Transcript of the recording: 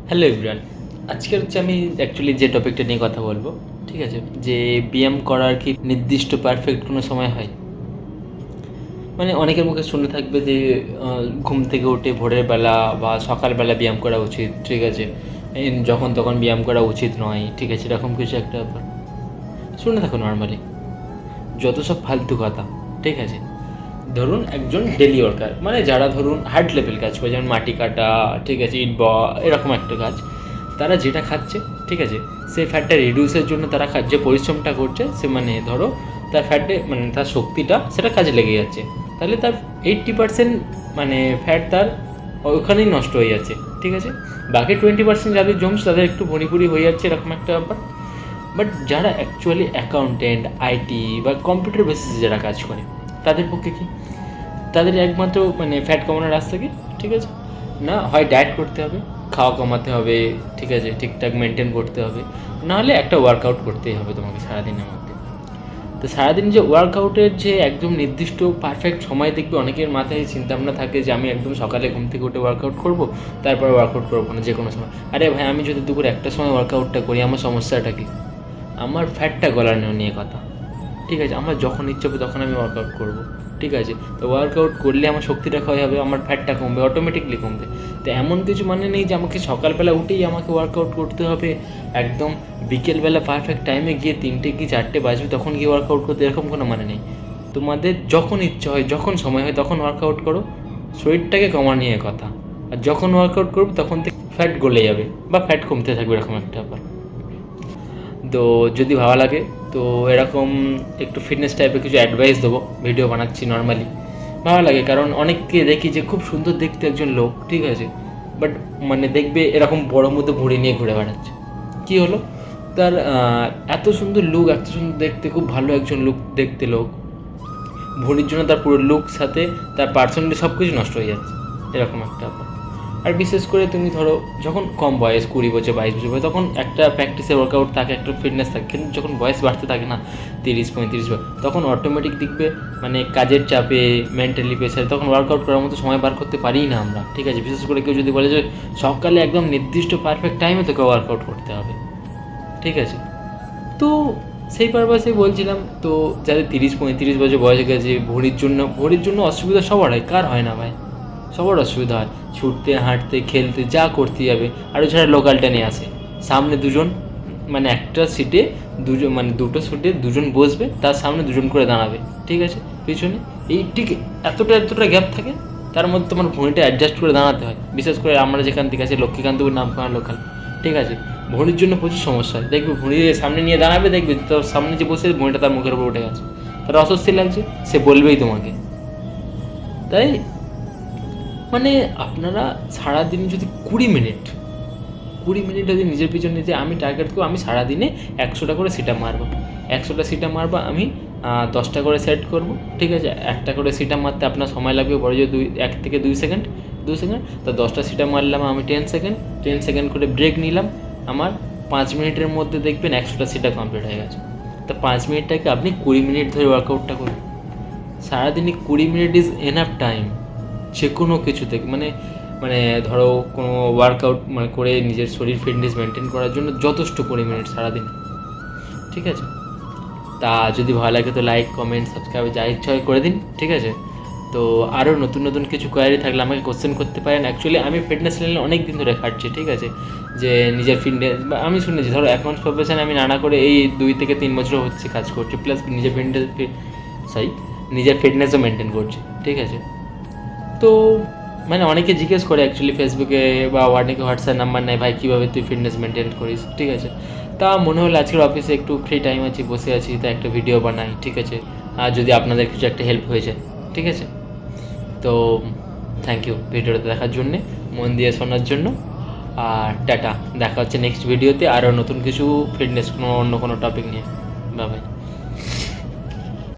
Hello everyone, আজকে আমি actually যে টপিকটা নিয়ে কথা বলবো, ঠিক আছে, যে ব্যায়াম করার কি নির্দিষ্ট পারফেক্ট কোনো সময় হয়? মানে অনেকের মুখে শুনে থাকবে যে ঘুম থেকে উঠে ভোরের বেলা বা সকালবেলা ব্যায়াম করা উচিত, ঠিক আছে, যখন তখন ব্যায়াম করা উচিত নয়, ঠিক আছে, এরকম কিছু একটা ব্যাপার শুনে থাকো নর্মালি। যত সব ফালতু কথা, ঠিক আছে। ধরুন একজন ডেলি ওয়ার্কার, মানে যারা ধরুন হার্ড লেভেল কাজ করে, যেমন মাটি কাটা, ঠিক আছে, ইট এরকম একটা কাজ, তারা যেটা খাচ্ছে, ঠিক আছে, সেই ফ্যাটটা রিডিউসের জন্য তারা যে পরিশ্রমটা করছে, সে মানে ধরো তার ফ্যাটে মানে তার শক্তিটা সেটা কাজে লেগে যাচ্ছে, তাহলে তার 80% মানে ফ্যাট তার ওখানেই নষ্ট হয়ে যাচ্ছে, ঠিক আছে। বাকি 20% যাদের জমছে তাদের একটু ভরিভরি হয়ে যাচ্ছে, এরকম একটা ব্যাপার। বাট যারা অ্যাকচুয়ালি অ্যাকাউন্টেন্ট, আইটি বা কম্পিউটার বেসিসে যারা কাজ করে, তাদের পক্ষে কি, তাদের একমাত্র মানে ফ্যাট কমানোর রাস্তা কি, ঠিক আছে, না হয় ডায়েট করতে হবে, খাওয়া কমাতে হবে, ঠিক আছে, ঠিকঠাক মেনটেন করতে হবে, নাহলে একটা ওয়ার্কআউট করতেই হবে তোমাকে সারাদিনের মধ্যে। তো সারাদিন যে ওয়ার্কআউটের যে একদম নির্দিষ্ট পারফেক্ট সময় দেখবে অনেকের মাথায় চিন্তাভাবনা থাকে যে আমি একদম সকালে ঘুম থেকে উঠে ওয়ার্কআউট করবো, তারপর ওয়ার্কআউট করবো না যে কোনো সময়। আরে ভাই, আমি যদি দুপুর একটার সময় ওয়ার্কআউটটা করি, আমার সমস্যাটা কি? আমার ফ্যাটটা গলানো নিয়ে কথা, ঠিক আছে। আমার যখন ইচ্ছে হবে তখন আমি ওয়ার্কআউট করবো, ঠিক আছে। তো ওয়ার্কআউট করলে আমার শক্তিটা ক্ষয় হবে, আমার ফ্যাটটা কমবে, অটোমেটিকলি কমবে। তো এমন কিছু মানে নেই যে আমাকে সকালবেলা উঠেই আমাকে ওয়ার্কআউট করতে হবে, একদম বিকেলবেলা পারফেক্ট টাইমে গিয়ে 3টে কি 4টে বাজবে তখন গিয়ে ওয়ার্কআউট করতে, এরকম কোনো মানে নেই। তোমাদের যখন ইচ্ছে হয়, যখন সময় হয় তখন ওয়ার্কআউট করো, শরীরটাকে কমা নিয়ে কথা। আর যখন ওয়ার্কআউট করবে তখন থেকে ফ্যাট গলে যাবে বা ফ্যাট কমতে থাকবে, এরকম একটা ব্যাপার। তো যদি ভালো লাগে তো এরকম একটু ফিটনেস টাইপের কিছু অ্যাডভাইস দেবো, ভিডিও বানাচ্ছি নর্মালি, ভালো লাগে। কারণ অনেককে দেখি যে খুব সুন্দর দেখতে একজন লোক, ঠিক আছে, বাট মানে দেখবে এরকম বড় মতো ভুঁড়ি নিয়ে ঘুরে বেড়াচ্ছে। কী হলো তার? এত সুন্দর লুক, এত সুন্দর দেখতে, খুব ভালো একজন লুক দেখতে লোক, ভুঁড়ির জন্য তার পুরো লুক সাথে তার পার্সোনালিটি সব কিছু নষ্ট হয়ে যাচ্ছে, এরকম একটা ব্যাপার। আর বিশেষ করে তুমি ধরো যখন কম বয়স, 20 বছর 22 বছর বয়স, তখন একটা প্র্যাকটিসে ওয়ার্কআউট থাকে, একটা ফিটনেস থাকে। কিন্তু যখন বয়স বাড়তে থাকে না, 30-35 বছর, তখন অটোমেটিক দেখবে মানে কাজের চাপে, মেন্টালি প্রেশারে তখন ওয়ার্কআউট করার মতো সময় বার করতে পারি না আমরা, ঠিক আছে। বিশেষ করে কেউ যদি বলে যে সকালে একদম নির্দিষ্ট পারফেক্ট টাইমে তোকে ওয়ার্কআউট করতে হবে, ঠিক আছে। তো সেই পারপাসে বলছিলাম, তো যাদের 30-35 বছর বয়স হয়ে গেছে, ভরির জন্য অসুবিধা সবার হয়, কার হয় না ভাই? সবার অসুবিধা হয়, ছুটতে, হাঁটতে, খেলতে, যা করতে যাবে। আর এছাড়া লোকাল ট্রেনে আসে, সামনে দুজন, মানে একটা সিটে দুজন, মানে দুটো সিটে দুজন বসবে, তার সামনে দুজন করে দাঁড়াবে, ঠিক আছে, পিছনে এই ঠিক এতটা গ্যাপ থাকে, তার মধ্যে তোমার ভুঁড়িটা অ্যাডজাস্ট করে দাঁড়াতে হয়। বিশেষ করে আমরা যেখান থেকে আছি, লক্ষ্মীকান্তপুর নামখানা লোকাল, ঠিক আছে, ভুঁড়ির জন্য প্রচুর সমস্যা হয়। দেখবে ভুঁড়ি সামনে নিয়ে দাঁড়াবে, দেখবে তোর সামনে যে বসে ভুঁড়িটা তার মুখের উপর উঠে গেছে, তার অস্বস্তি লাগছে, সে বলবেই তোমাকে। তাই মানে আপনারা সারাদিন যদি 20 মিনিট যদি নিজের পিছনে, যে আমি টার্গেট করবো আমি সারাদিনে 100টা করে সিট আপ মারবো, 100টা সিট আপ মারবো, আমি 10টা করে সেট করবো, ঠিক আছে। একটা করে সিট আপ মারতে আপনার সময় লাগবে বড় যে 1 থেকে 2 সেকেন্ড, 2 সেকেন্ড। তো 10টা সিট আপ মারলাম আমি 10 সেকেন্ড, 10 সেকেন্ড করে ব্রেক নিলাম, আমার 5 মিনিটের মধ্যে দেখবেন 100টা সিট আপ কমপ্লিট হয়ে গেছে। তো 5 মিনিটটাকে আপনি 20 মিনিট ধরে ওয়ার্কআউটটা করুন। সারাদিনে 20 মিনিট ইজ এনাফ টাইম যে কোনো কিছু থেকে, মানে মানে ধরো কোনো ওয়ার্কআউট মানে করে নিজের শরীর ফিটনেস মেনটেন করার জন্য যথেষ্ট 20 মিনিট সারাদিন, ঠিক আছে। তা যদি ভালো লাগে তো লাইক, কমেন্ট, সাবস্ক্রাইব যা ইচ্ছা হয় করে দিন, ঠিক আছে। তো আরও নতুন নতুন কিছু কোয়ারি থাকলে আমাকে কোশ্চেন করতে পারেন। অ্যাকচুয়ালি আমি ফিটনেস লাইনে অনেক দিন ধরে খাটছি, ঠিক আছে, যে নিজের ফিটনেস, বা আমি শুনেছি ধরো অ্যাকাউন্টস প্রফেশনে আমি নানা করে এই 2 থেকে 3 বছর হচ্ছে কাজ করছি, প্লাস নিজের নিজের ফিটনেসও মেনটেন করছি, ঠিক আছে। তো মানে অনেকে জিজ্ঞেস করে অ্যাকচুয়ালি ফেসবুকে বা অনেকে হোয়াটসঅ্যাপ নাম্বার নেয়, ভাই কীভাবে তুই ফিটনেস মেনটেন করিস, ঠিক আছে। তা মনে হলো আজকের অফিসে একটু ফ্রি টাইম আছি, বসে আছি, তা একটা ভিডিও বানাই, ঠিক আছে। আর যদি আপনাদের কিছু একটা হেল্প হয়ে যায়, ঠিক আছে। তো থ্যাংক ইউ ভিডিওটা দেখার জন্যে, মন দিয়ে শোনার জন্য। আর টাটা, দেখা হচ্ছে নেক্সট ভিডিওতে আরও নতুন কিছু ফিটনেস, অন্য কোনো টপিক নিয়ে। Bye bye.